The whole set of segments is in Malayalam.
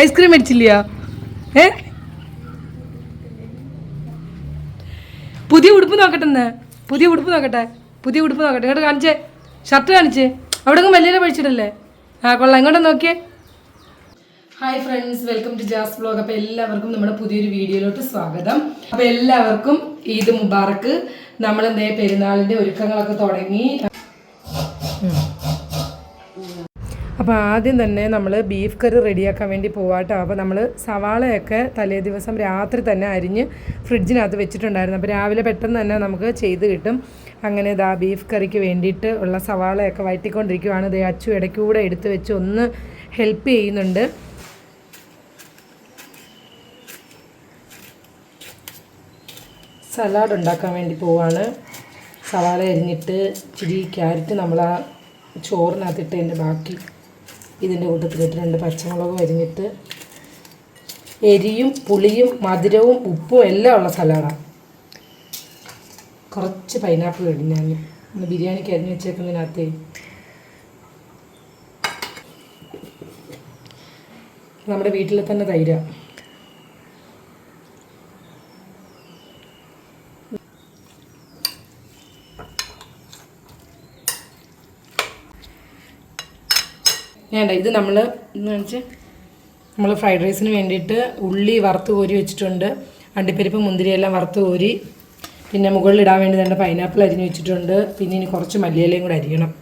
ഐസ്ക്രീം മേടിച്ചില്ലയോ? പുതിയ ഉടുപ്പ് നോക്കട്ടെ, പുതിയ ഉടുപ്പ് നോക്കട്ടെ, ഇങ്ങോട്ട് കാണിച്ചേ, ഷർട്ട് കാണിച്ചേ. അവിടെ വലിയ പഠിച്ചിട്ടല്ലേ? കൊള്ളാം, ഇങ്ങോട്ട് നോക്കിയേ. Hi friends, welcome to Jas vlog. അപ്പോൾ എല്ലാവർക്കും നമ്മുടെ പുതിയൊരു വീഡിയോയിലോട്ട് സ്വാഗതം. അപ്പോൾ എല്ലാവർക്കും ഈദ് മുബാറക്ക്. നമ്മളെന്തേ പെരുന്നാളിൻ്റെ ഒരുക്കങ്ങളൊക്കെ തുടങ്ങി. അപ്പോൾ ആദ്യം തന്നെ നമ്മൾ ബീഫ് കറി റെഡിയാക്കാൻ വേണ്ടി പോവാട്ടോ. അപ്പോൾ നമ്മൾ സവാളയൊക്കെ തലേ ദിവസം രാത്രി തന്നെ അരിഞ്ഞ് ഫ്രിഡ്ജിനകത്ത് വെച്ചിട്ടുണ്ടായിരുന്നു. അപ്പോൾ രാവിലെ പെട്ടെന്ന് തന്നെ നമുക്ക് ചെയ്ത് കിട്ടും. അങ്ങനെ ഇതാ ബീഫ് കറിക്ക് വേണ്ടിയിട്ട് ഉള്ള സവാളയൊക്കെ വഴറ്റിക്കൊണ്ടിരിക്കുകയാണ്. ഇത് അച്ചു ഇടയ്ക്കൂടെ എടുത്ത് വെച്ച് ഒന്ന് ഹെൽപ്പ് ചെയ്യുന്നുണ്ട്. സലാഡ് ഉണ്ടാക്കാൻ വേണ്ടി പോവാണ്. സവാള അരിഞ്ഞിട്ട് ഇച്ചിരി ക്യാരറ്റ് നമ്മൾ ആ ചോറിനകത്തിട്ടതിൻ്റെ ബാക്കി ഇതിൻ്റെ കൂട്ടത്തിലിട്ട് 2 പച്ചമുളകും അരിഞ്ഞിട്ട് എരിയും പുളിയും മധുരവും ഉപ്പും എല്ലാം ഉള്ള സലാഡാണ്. കുറച്ച് പൈനാപ്പിൾ ഇടും ഞാൻ ബിരിയാണിക്ക് അരിഞ്ഞ് വെച്ചേക്കുന്നതിനകത്ത്. നമ്മുടെ വീട്ടിൽ തന്നെ തൈരാണ്. വേണ്ട, ഇത് നമ്മൾ ഫ്രൈഡ് റൈസിന് വേണ്ടിയിട്ട് ഉള്ളി വറുത്ത് കോരി വെച്ചിട്ടുണ്ട്. അണ്ടിപ്പരിപ്പ് മുന്തിരിയെല്ലാം വറുത്ത് കോരി, പിന്നെ മുകളിലിടാൻ വേണ്ടി തന്നെ പൈനാപ്പിൾ അരിഞ്ഞ് വെച്ചിട്ടുണ്ട്. പിന്നെ ഇനി കുറച്ച് മല്ലിയിലയും കൂടെ അരിയണം.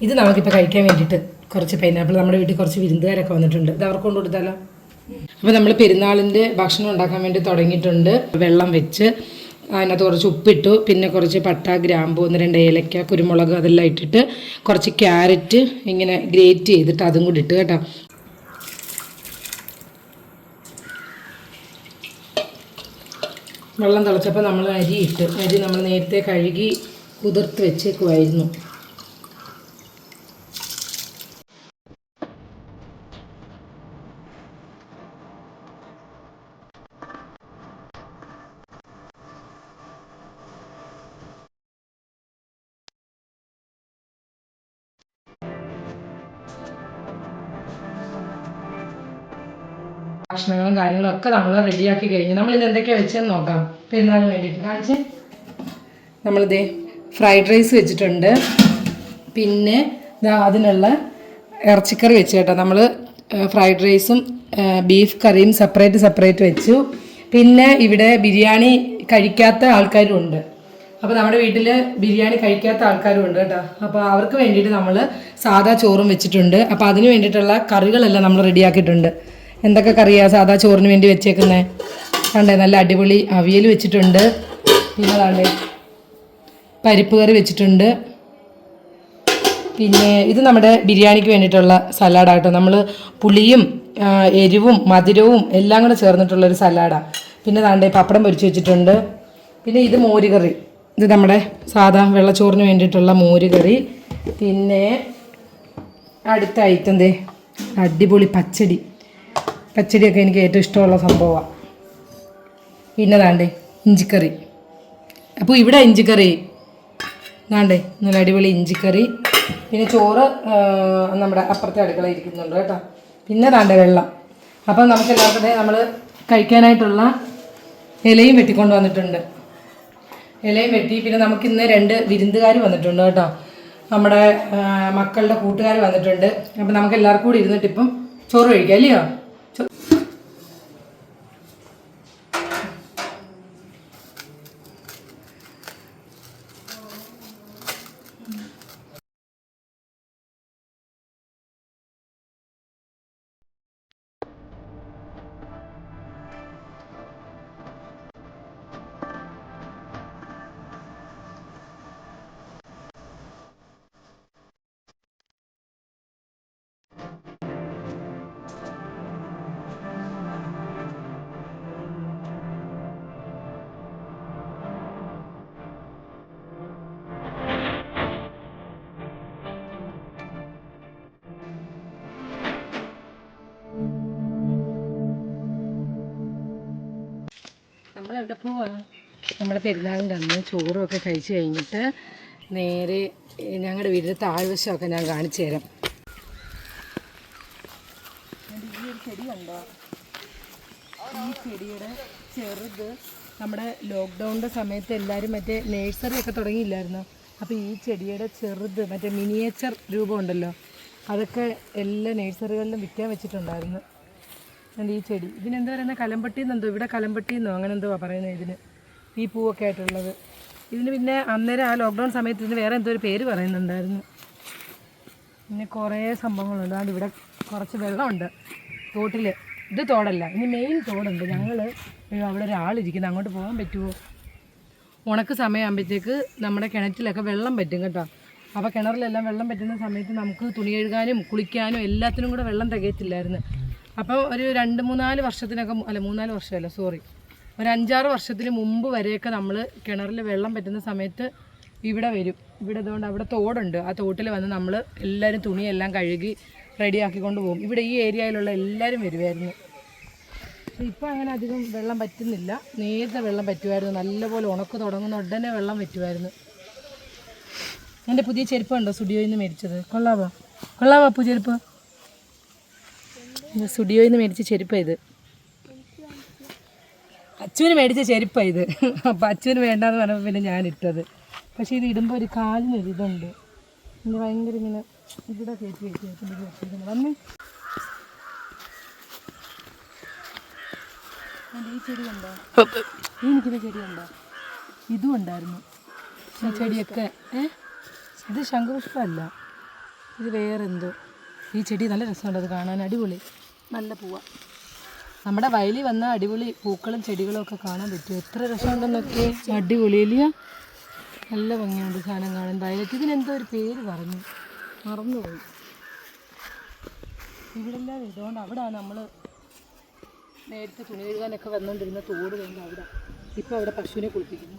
ഇത് നമുക്കിപ്പോൾ കഴിക്കാൻ വേണ്ടിയിട്ട് കുറച്ച് പൈനാപ്പിൾ, നമ്മുടെ വീട്ടിൽ കുറച്ച് വിരുന്നുകാരൊക്കെ വന്നിട്ടുണ്ട്. ഇത് അവർക്ക് കൊണ്ട് കൊടുത്താലോ? അപ്പോൾ നമ്മൾ പെരുന്നാളിൻ്റെ ഭക്ഷണം ഉണ്ടാക്കാൻ വേണ്ടി തുടങ്ങിയിട്ടുണ്ട്. വെള്ളം വെച്ച് അതിനകത്ത് കുറച്ച് ഉപ്പിട്ടു, പിന്നെ കുറച്ച് പട്ട, ഗ്രാമ്പൂ, 1-2 ഏലക്ക, കുരുമുളക് അതെല്ലാം ഇട്ടിട്ട് കുറച്ച് ക്യാരറ്റ് ഇങ്ങനെ ഗ്രേറ്റ് ചെയ്തിട്ട് അതും കൂടി ഇട്ട് കേട്ടോ. വെള്ളം തിളച്ചപ്പോൾ നമ്മൾ അരി നമ്മൾ നേരത്തെ കഴുകി കുതിർത്ത് വെച്ചേക്കുമായിരുന്നു. ഭക്ഷണങ്ങളും കാര്യങ്ങളൊക്കെ നമ്മൾ റെഡിയാക്കി കഴിഞ്ഞു. നമ്മളിത് എന്തൊക്കെയാണ് വെച്ചതെന്ന് നോക്കാം. പെരുന്നാളിന് വേണ്ടിയിട്ട് കാണിച്ച് നമ്മളിതേ ഫ്രൈഡ് റൈസ് വെച്ചിട്ടുണ്ട്. പിന്നെ അതിനുള്ള ഇറച്ചിക്കറി വെച്ച് കേട്ടോ. നമ്മൾ ഫ്രൈഡ് റൈസും ബീഫ് കറിയും സെപ്പറേറ്റ് വെച്ചു. പിന്നെ ഇവിടെ ബിരിയാണി കഴിക്കാത്ത ആൾക്കാരും ഉണ്ട്. അപ്പോൾ നമ്മുടെ വീട്ടിൽ ബിരിയാണി കഴിക്കാത്ത ആൾക്കാരും ഉണ്ട് കേട്ടോ. അപ്പോൾ അവർക്ക് വേണ്ടിയിട്ട് നമ്മൾ സാദാ ചോറും വെച്ചിട്ടുണ്ട്. അപ്പോൾ അതിന് വേണ്ടിയിട്ടുള്ള കറികളെല്ലാം നമ്മൾ റെഡിയാക്കിയിട്ടുണ്ട്. എന്തൊക്കെ കറിയാണ് സാദാ ചോറിന് വേണ്ടി വെച്ചേക്കുന്നത് കണ്ടേ? നല്ല അടിപൊളി അവിയൽ വെച്ചിട്ടുണ്ട്. പിന്നെ കണ്ടേ പരിപ്പ് കറി വെച്ചിട്ടുണ്ട്. പിന്നെ ഇത് നമ്മുടെ ബിരിയാണിക്ക് വേണ്ടിയിട്ടുള്ള സലാഡാട്ടോ. നമ്മൾ പുളിയും എരിവും മധുരവും എല്ലാം കൂടെ ചേർന്നിട്ടുള്ളൊരു സലാഡാണ്. പിന്നെ കണ്ടേ പപ്പടം പൊരിച്ച് വെച്ചിട്ടുണ്ട്. പിന്നെ ഇത് മോര് കറി, ഇത് നമ്മുടെ സാദാ വെള്ളച്ചോറിന് വേണ്ടിയിട്ടുള്ള മോര് കറി. പിന്നെ അടുത്ത ഐറ്റം ദേ അടിപൊളി പച്ചടിയൊക്കെ എനിക്ക് ഏറ്റവും ഇഷ്ടമുള്ള സംഭവമാണ്. പിന്നെ താണ്ടേ ഇഞ്ചിക്കറി. അപ്പോൾ ഇവിടെ ഇഞ്ചിക്കറി താണ്ടേ നല്ല അടിപൊളി ഇഞ്ചിക്കറി. പിന്നെ ചോറ് നമ്മുടെ അപ്പുറത്തെ അടുക്കള ഇരിക്കുന്നുണ്ട് കേട്ടോ. പിന്നെ താണ്ടേ വെള്ളം. അപ്പം നമുക്ക് എല്ലാവർക്കും നമ്മൾ കഴിക്കാനായിട്ടുള്ള ഇലയും വെട്ടിക്കൊണ്ട് വന്നിട്ടുണ്ട്. ഇലയും വെട്ടി. പിന്നെ നമുക്കിന്ന് 2 വിരുന്നുകാർ വന്നിട്ടുണ്ട് കേട്ടോ. നമ്മുടെ മക്കളുടെ കൂട്ടുകാർ വന്നിട്ടുണ്ട്. അപ്പം നമുക്ക് എല്ലാവർക്കും കൂടി ഇരുന്നിട്ട് ഇപ്പം ചോറ് കഴിക്കാം അല്ലയോ? നമ്മളെവിടെ പോവാ? നമ്മുടെ പെരുന്നാളിൻ്റെ അന്ന് ചോറുമൊക്കെ കഴിച്ച് കഴിഞ്ഞിട്ട് നേരെ ഞങ്ങളുടെ വീട്ടിൽ താഴ്വശമൊക്കെ ഞാൻ കാണിച്ചു തരാം. ചെടി കണ്ടോ? ഈ ചെടിയുടെ ചെറുത് നമ്മുടെ ലോക്ക്ഡൗണിൻ്റെ സമയത്ത് എല്ലാവരും മറ്റേ നേഴ്സറി ഒക്കെ തുടങ്ങിയില്ലായിരുന്നു. അപ്പോൾ ഈ ചെടിയുടെ ചെറുത് മറ്റേ മിനിയേച്ചർ രൂപമുണ്ടല്ലോ, അതൊക്കെ എല്ലാ നേഴ്സറികളിലും വിൽക്കാൻ വെച്ചിട്ടുണ്ടായിരുന്നു. ഈ ചെടി ഇതിനെന്താ പറയുന്നത്? കലമ്പട്ടിന്നെന്തോ, ഇവിടെ കലമ്പട്ടിന്നോ അങ്ങനെ എന്തോ പറയുന്നത് ഇതിന്, ഈ പൂവൊക്കെ ആയിട്ടുള്ളത്. ഇതിന് പിന്നെ അന്നേരം ആ ലോക്ക്ഡൗൺ സമയത്ത് ഇതിന് വേറെ എന്തോ ഒരു പേര് പറയുന്നുണ്ടായിരുന്നു. പിന്നെ കുറേ സംഭവങ്ങളുണ്ട്. അതുകൊണ്ട് ഇവിടെ കുറച്ച് വെള്ളമുണ്ട് തോട്ടിൽ. ഇത് തോടല്ല, ഇനി മെയിൻ തോടുണ്ട്. ഞങ്ങൾ അവിടെ ഒരാളിരിക്കുന്നത്, അങ്ങോട്ട് പോകാൻ പറ്റുമോ? ഉണക്ക് സമയമാകുമ്പോഴത്തേക്ക് നമ്മുടെ കിണറ്റിലൊക്കെ വെള്ളം പറ്റും കേട്ടോ. അപ്പോൾ കിണറിലെല്ലാം വെള്ളം പറ്റുന്ന സമയത്ത് നമുക്ക് തുണി കഴുകാനും കുളിക്കാനും എല്ലാത്തിനും കൂടെ വെള്ളം തികയത്തില്ലായിരുന്നു. അപ്പോൾ ഒരു 2-3-4 വർഷത്തിനൊക്കെ, അല്ല 3-4 വർഷമല്ല സോറി, ഒരു 5-6 വർഷത്തിന് മുമ്പ് വരെയൊക്കെ നമ്മൾ കിണറിൽ വെള്ളം പറ്റുന്ന സമയത്ത് ഇവിടെ വരും. ഇവിടെ അതുകൊണ്ട് അവിടെ തോടുണ്ട്. ആ തോട്ടിൽ വന്ന് നമ്മൾ എല്ലാവരും തുണിയെല്ലാം കഴുകി റെഡിയാക്കിക്കൊണ്ട് പോകും. ഇവിടെ ഈ ഏരിയയിലുള്ള എല്ലാവരും വരുമായിരുന്നു. പക്ഷേ ഇപ്പോൾ അങ്ങനെ അധികം വെള്ളം പറ്റുന്നില്ല. നേരത്തെ വെള്ളം പറ്റുമായിരുന്നു, നല്ലപോലെ ഉണക്ക് തുടങ്ങുന്ന ഉടനെ വെള്ളം പറ്റുമായിരുന്നു. എൻ്റെ പുതിയ ചെരുപ്പ് ഉണ്ടോ സ്റ്റുഡിയോയിൽ നിന്ന് മേടിച്ചത്? കൊള്ളാവോ അപ്പു ചെരുപ്പ്? സ്റ്റുഡിയോയിൽ നിന്ന് മേടിച്ച ചെരുപ്പാണ് ഇത്. അച്ചുവിന് മേടിച്ച ചെരുപ്പാണ് ഇത്. അപ്പോൾ അച്ചുവിന് വേണ്ടാന്ന് പറഞ്ഞപ്പോൾ പിന്നെ ഞാൻ ഇട്ടത്. പക്ഷേ ഇത് ഇടുമ്പോൾ ഒരു കാലിനൊരിതുണ്ട്, ഇങ്ങനെ ഭയങ്കര ഇങ്ങനെ ഇവിടെ കയറ്റി വെച്ചിരിക്കുന്നത്. വന്ന് ഈ ചെടി കണ്ടോ? എനിക്കിത് ചെടി കണ്ടോ? ഇതും ഉണ്ടായിരുന്നു ഈ ചെടിയൊക്കെ. ഇത് ശംഖുപുഷ്പമല്ല, ഇത് വേറെന്തോ. ഈ ചെടി നല്ല രസമുണ്ട്, അത് കാണാൻ അടിപൊളി, നല്ല പൂവാണ്. നമ്മുടെ വയലിൽ വന്ന അടിപൊളി പൂക്കളും ചെടികളും ഒക്കെ കാണാൻ പറ്റും. എത്ര രസമുണ്ടെന്നൊക്കെ, അടിപൊളിയില്ല, നല്ല ഭംഗിയുണ്ട് സാധനം കാണാൻ. വയലറ്റ് ഇതിനെന്തോ ഒരു പേര് പറഞ്ഞു, മറന്നുപോയി. ഇവിടെല്ലാം ഇതുകൊണ്ട് അവിടെയാണ് നമ്മൾ നേരത്തെ തുണി കഴുകാനൊക്കെ വന്നുകൊണ്ടിരുന്ന തോട് കൊണ്ട് അവിടെ. ഇപ്പോൾ അവിടെ പശുവിനെ കുളിപ്പിക്കുന്നു.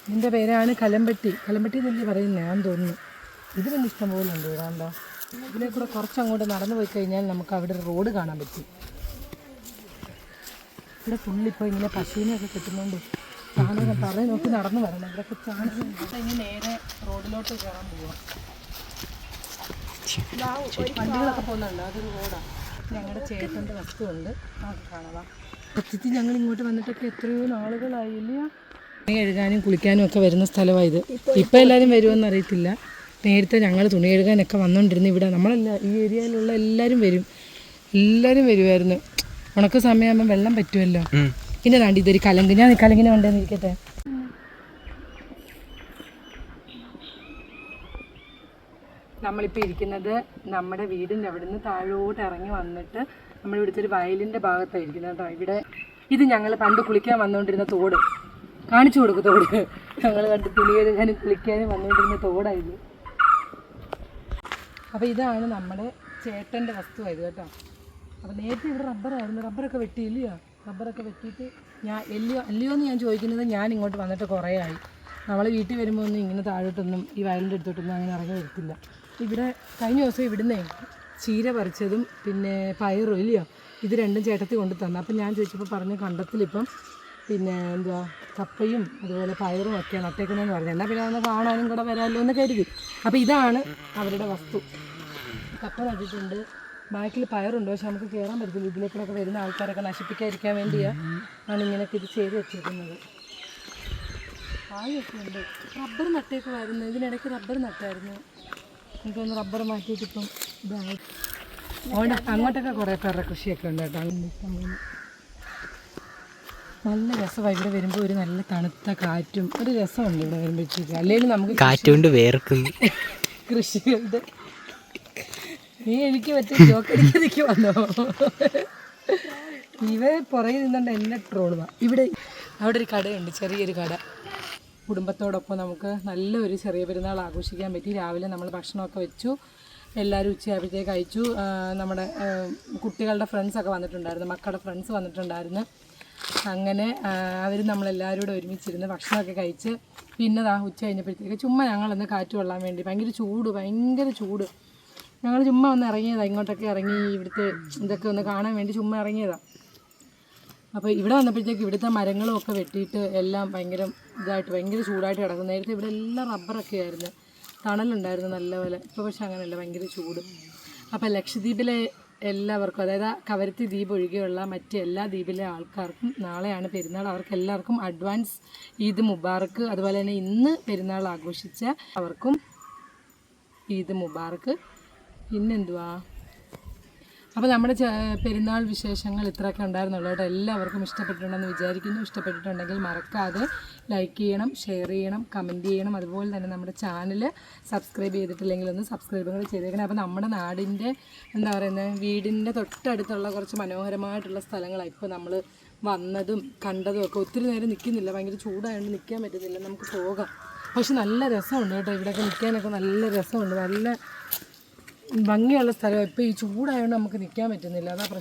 ഇതിൻ്റെ പേരാണ് കലമ്പട്ടി. കലമ്പട്ടി എന്നല്ലേ പറയുന്നതാണെന്ന് തോന്നുന്നു. ഇത് പിന്നെ ഇഷ്ടം പോലെ ഉണ്ട്. ഇതാണ്ടോ, ഇതിലെ കൂടെ കുറച്ചങ്ങോട്ട് നടന്നു പോയി കഴിഞ്ഞാൽ നമുക്ക് അവിടെ റോഡ് കാണാൻ പറ്റും. ഇവിടെ ഫുള്ളിപ്പോൾ ഇങ്ങനെ പശുവിനെയൊക്കെ കിട്ടുന്നുണ്ട്. ചാണകം തറ നോക്കി നടന്നു വരണം. ഇവിടെയൊക്കെ ചാണകം ഇനി നേരെ റോഡിലോട്ട് കയറാൻ പോവാം. വണ്ടികളൊക്കെ പോകുന്നുണ്ട്, അതൊരു റോഡാണ്. ഞങ്ങളുടെ ചേട്ടൻ്റെ വസ്തുണ്ട്, നമുക്ക് കാണാം. സത്യത്തിൽ ഞങ്ങൾ ഇങ്ങോട്ട് വന്നിട്ടൊക്കെ എത്രയോ നാളുകളായില്ല. തുണി കഴുകാനും കുളിക്കാനും ഒക്കെ വരുന്ന സ്ഥലമാണ് ഇത്. ഇപ്പം എല്ലാവരും വരുമെന്ന് അറിയത്തില്ല. നേരത്തെ ഞങ്ങൾ തുണി കഴുകാനൊക്കെ വന്നുകൊണ്ടിരുന്നു. ഇവിടെ നമ്മളല്ല, ഈ ഏരിയയിലുള്ള എല്ലാവരും വരുമായിരുന്നു. ഉണക്ക സമയമാകുമ്പോൾ വെള്ളം പറ്റുമല്ലോ. പിന്നെ താണ്ടി ഇതൊരു കലങ്ക്. ഞാൻ കലങ്കിനെ കൊണ്ടുവന്ന് ഇരിക്കട്ടെ. നമ്മളിപ്പോൾ ഇരിക്കുന്നത് നമ്മുടെ വീടിൻ്റെ അവിടെ നിന്ന് താഴോട്ട് ഇറങ്ങി വന്നിട്ട് നമ്മളിവിടുത്തെ ഒരു വയലിൻ്റെ ഭാഗത്താണ് ഇരിക്കുന്നത് കേട്ടോ. ഇവിടെ ഇത് ഞങ്ങൾ പണ്ട് കുളിക്കാൻ വന്നുകൊണ്ടിരുന്ന തോട്, കാണിച്ചു കൊടുക്കും തോട്. ഞങ്ങൾ കണ്ട് തുണി കഴുകാനും കുളിക്കാനും വന്നുകൊണ്ടിരുന്ന തോടായത്. അപ്പോൾ ഇതാണ് നമ്മുടെ ചേട്ടൻ്റെ വസ്തുവായത് കേട്ടോ. അപ്പോൾ നേരത്തെ ഇവിടെ റബ്ബറായിരുന്നു. റബ്ബറൊക്കെ വെട്ടിയില്ലയോ? റബ്ബറൊക്കെ വെട്ടിയിട്ട് അല്ലയോ എന്ന് ഞാൻ ചോദിക്കുന്നത്, ഞാൻ ഇങ്ങോട്ട് വന്നിട്ട് കുറേ ആയി. നമ്മൾ വീട്ടിൽ വരുമ്പോൾ ഒന്നും ഇങ്ങനെ താഴോട്ടൊന്നും ഈ വയലിൻ്റെ അടുത്തോട്ടൊന്നും അങ്ങനെ ഇറങ്ങി വരത്തില്ല. ഇവിടെ കഴിഞ്ഞ ദിവസം ഇവിടുന്നേ ചീര പറിച്ചതും പിന്നെ പയറും ഇല്ലയോ, ഇത് രണ്ടും ചേട്ടത്തി കൊണ്ട് തന്നു. അപ്പം ഞാൻ ചോദിച്ചപ്പോൾ പറഞ്ഞു കണ്ടത്തിലിപ്പം പിന്നെ എന്തുവാ കപ്പയും അതുപോലെ പയറും ഒക്കെ നട്ടേക്കുന്നതെന്ന് പറഞ്ഞു. എന്നാൽ പിന്നെ ഒന്ന് കാണാനും കൂടെ വരാമല്ലോ എന്ന് കരുതി. അപ്പോൾ ഇതാണ് അവരുടെ വസ്തു. കപ്പ നട്ടിട്ടുണ്ട്, ബാക്കിൽ പയറുണ്ട്. പക്ഷെ നമുക്ക് കയറാൻ പറ്റത്തില്ല. ഇതിലേക്കൂടെ വരുന്ന ആൾക്കാരൊക്കെ നശിപ്പിക്കാതിരിക്കാൻ വേണ്ടിയാണ് ഇങ്ങനെയൊക്കെ ഇത് ചെയ്ത് വെച്ചിരിക്കുന്നത്. ആയൊക്കെ ഉണ്ട്. റബ്ബർ നട്ടേക്കുമായിരുന്നു, ഇതിനിടയ്ക്ക് റബ്ബർ നട്ടായിരുന്നു. എനിക്കൊന്ന് റബ്ബർ മാറ്റിയിട്ട് ഇപ്പം ഇതായി. അതുകൊണ്ട് അങ്ങോട്ടൊക്കെ കുറേ പേരുടെ കൃഷിയൊക്കെ ഉണ്ട് കേട്ടോ. നല്ല രസമാണ് ഇവിടെ വരുമ്പോൾ. ഒരു നല്ല തണുത്ത കാറ്റും ഒരു രസമുണ്ട് ഇവിടെ വരുമ്പോഴത്തേക്ക്. അല്ലെങ്കിൽ നമുക്ക് കാറ്റുകൊണ്ട് വേർക്കുന്നു കൃഷികളുടെ. നീ എനിക്ക് മറ്റേ ജോക്കടിക്ക് വന്നോ? ഇവ പുറകെ നിന്നുകൊണ്ട് എന്നെ ട്രോളുക. ഇവിടെ അവിടെ ഒരു കടയുണ്ട്, ചെറിയൊരു കട. കുടുംബത്തോടൊപ്പം നമുക്ക് നല്ലൊരു ചെറിയ പെരുന്നാൾ ആഘോഷിക്കാൻ പറ്റി. രാവിലെ നമ്മൾ ഭക്ഷണമൊക്കെ വെച്ചു, എല്ലാവരും ഉച്ചയായപ്പോഴത്തേക്ക് കഴിച്ചു. നമ്മുടെ കുട്ടികളുടെ ഫ്രണ്ട്സൊക്കെ വന്നിട്ടുണ്ടായിരുന്നു, മക്കളുടെ ഫ്രണ്ട്സ് വന്നിട്ടുണ്ടായിരുന്നു. അങ്ങനെ അവർ നമ്മളെല്ലാവരും കൂടെ ഒരുമിച്ചിരുന്ന് ഭക്ഷണമൊക്കെ കഴിച്ച് പിന്നെ ഉച്ച കഴിഞ്ഞപ്പോഴത്തേക്ക് ചുമ്മാ ഞങ്ങളൊന്ന് കാറ്റ് കൊള്ളാൻ വേണ്ടി, ഭയങ്കര ചൂട്, ഞങ്ങൾ ചുമ്മാ ഒന്ന് ഇറങ്ങിയതാണ്. ഇങ്ങോട്ടൊക്കെ ഇറങ്ങി ഇവിടുത്തെ ഇതൊക്കെ ഒന്ന് കാണാൻ വേണ്ടി ചുമ്മാ ഇറങ്ങിയതാണ്. അപ്പോൾ ഇവിടെ വന്നപ്പോഴത്തേക്ക് ഇവിടുത്തെ മരങ്ങളും ഒക്കെ വെട്ടിയിട്ട് എല്ലാം ഭയങ്കര ചൂടായിട്ട് കിടക്കും. നേരത്തെ ഇവിടെ എല്ലാം റബ്ബറൊക്കെ ആയിരുന്നു. തണലുണ്ടായിരുന്നു നല്ലപോലെ. ഇപ്പോൾ പക്ഷെ അങ്ങനെയല്ല, ഭയങ്കര ചൂട്. അപ്പോൾ ലക്ഷദ്വീപിലെ എല്ലാവർക്കും, അതായത് കവരത്തി ദ്വീപ് ഒഴികെയുള്ള മറ്റ് എല്ലാ ദ്വീപിലെ ആൾക്കാർക്കും നാളെയാണ് പെരുന്നാൾ. അവർക്ക് എല്ലാവർക്കും അഡ്വാൻസ് ഈദ് മുബാറക്ക്. അതുപോലെ തന്നെ ഇന്ന് പെരുന്നാൾ ആഘോഷിച്ച അവർക്കും ഈദ് മുബാറക്ക്. പിന്നെന്തുവാ, അപ്പോൾ നമ്മുടെ പെരുന്നാൾ വിശേഷങ്ങൾ ഇത്രയൊക്കെ ഉണ്ടായിരുന്നുള്ളൂ കേട്ടോ. എല്ലാവർക്കും ഇഷ്ടപ്പെട്ടിട്ടുണ്ടെന്ന് വിചാരിക്കുന്നു. ഇഷ്ടപ്പെട്ടിട്ടുണ്ടെങ്കിൽ മറക്കാതെ ലൈക്ക് ചെയ്യണം, ഷെയർ ചെയ്യണം, കമൻറ്റ് ചെയ്യണം. അതുപോലെ തന്നെ നമ്മുടെ ചാനൽ സബ്സ്ക്രൈബ് ചെയ്തിട്ടില്ലെങ്കിൽ ഒന്ന് സബ്സ്ക്രൈബ് കൂടെ ചെയ്തേക്കണം. അപ്പോൾ നമ്മുടെ നാടിൻ്റെ എന്താ പറയുന്നത്, വീടിൻ്റെ തൊട്ടടുത്തുള്ള കുറച്ച് മനോഹരമായിട്ടുള്ള സ്ഥലങ്ങളാണ് ഇപ്പോൾ നമ്മൾ വന്നതും കണ്ടതും ഒക്കെ. ഒത്തിരി നേരം നിൽക്കുന്നില്ല, ഭയങ്കര ചൂടായതുകൊണ്ട് നിൽക്കാൻ പറ്റുന്നില്ല. നമുക്ക് പോകാം. പക്ഷെ നല്ല രസമുണ്ട് കേട്ടോ, ഇവിടെയൊക്കെ നിൽക്കാനൊക്കെ നല്ല രസമുണ്ട്. നല്ല ഭംഗിയുള്ള സ്ഥലം. ഇപ്പോൾ ഈ ചൂടായതുകൊണ്ട് നമുക്ക് നിൽക്കാൻ പറ്റുന്നില്ല, അതാ പ്രശ്നം.